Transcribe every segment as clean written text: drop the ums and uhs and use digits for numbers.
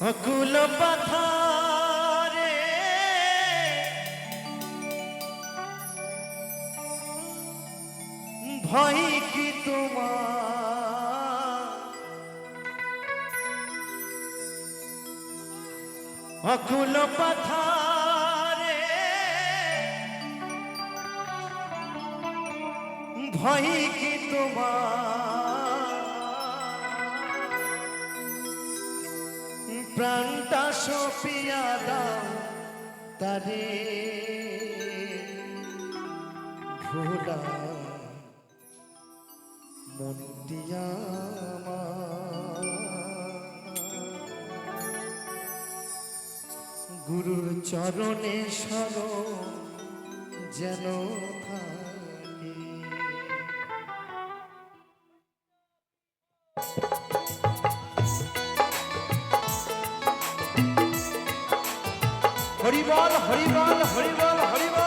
অকুল পাথারে ভয় কি তোমার, অকুল পাথারে ভয় কি তোমার, প্রাণটা সপিয়া দাও তারে ভোলা মন দিয়া গুরুর চরণে শরণ যেন থাকে। হরিবল হরিবল হরিবল হরিবল।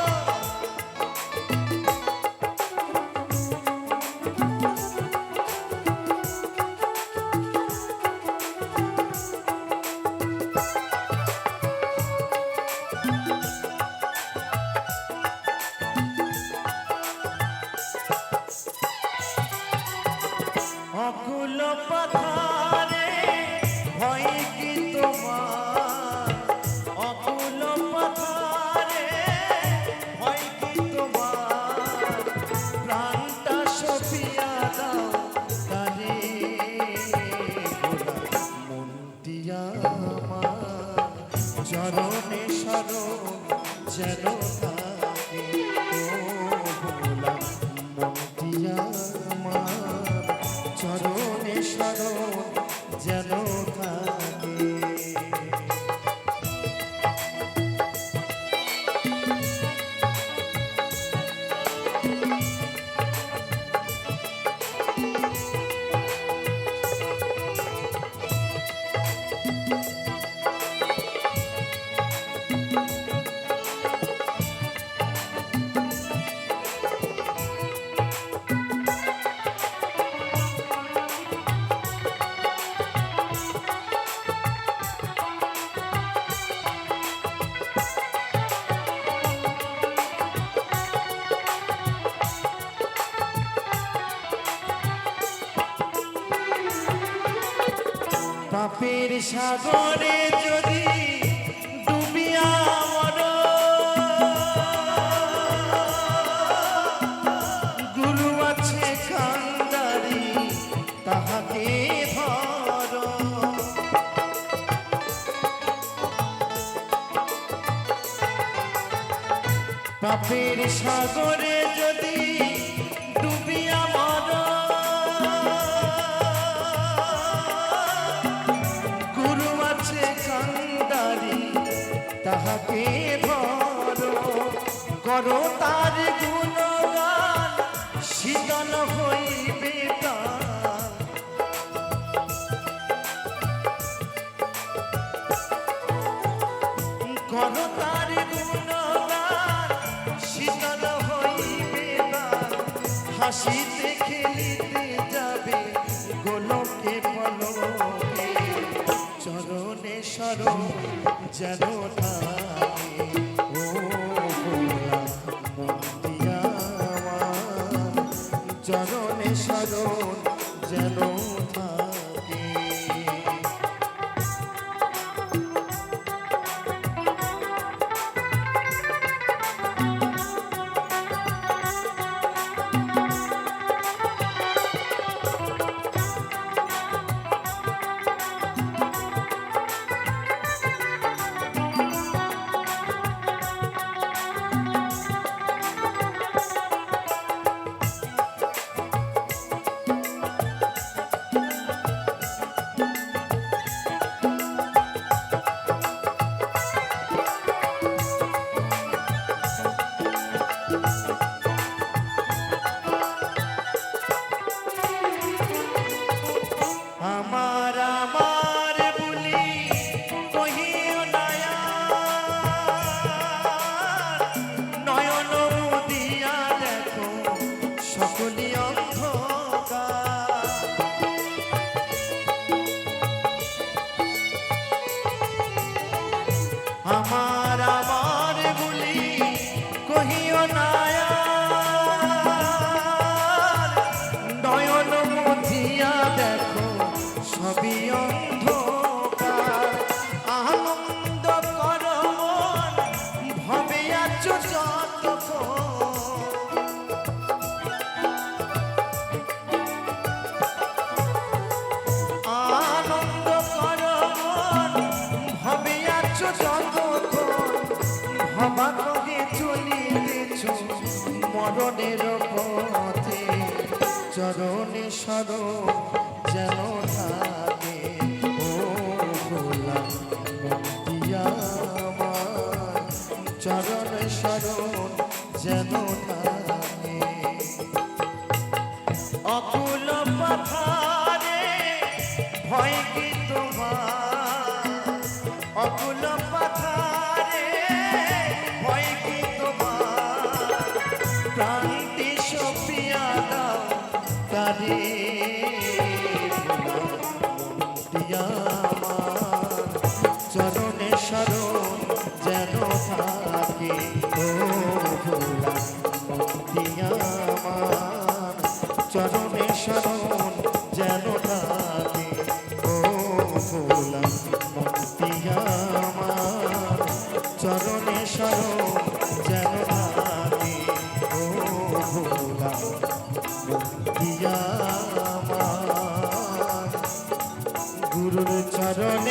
অকুল পাথারে ভয় কি তোমার, অকুল পাথারে ভয় কি তোমার, প্রাণটা সপিয়া দাও তারে মন দিয়া আমার চরণে শরণ যেন থাকে। ও ভোলা মন দিয়া আমার চরণে শরণ যেন থাকে। পাপের সাগরে যদি ডুবিয়া মরো, গুরু আছে কান্ডারি তাহাকে ধরো। পাপের সাগরে যদি ডুবিয়া মরো, তাহাকে ধরো, করো তার গুণগান শীতল হইবে প্রাণ। করো তার গুণগান শীতল হইবে প্রাণ। হাসিতে খেলিতে যাবে গোলকে পলকে, চরণে শরণ যেন থাকে। ও ভোলা মন দিয়া আমার চরণে শরণ যেন থাকে। নয়ন নয়ন মুঠিয়া দেখো সবই অন্ধকার আনন্দ কর মন ভবে আছো আনন্দ কর মন ভবে আছো যতক্ষণ ভবাকে চলিতেছ মরণের পথে চরণে শরণ যেন থাকে ও গোলাম মন্দিয়া আমার চরণে শরণ যেন থাকে অকুল পাথারে ভয় কি তোমার অকুল পাথারে ভয় কি তোমার প্রান্তি সপিয়া দাও তারে দিয়া আমার চরণে শরণ যেন থাকে ও ভোলা দিয়া আমার চরণে শরণ যেন থাকে ও ভোলা দিয়া আমার চরণে শরণ যেন থাকে ও ভোলা দিয়া আমার গুরুর চরণে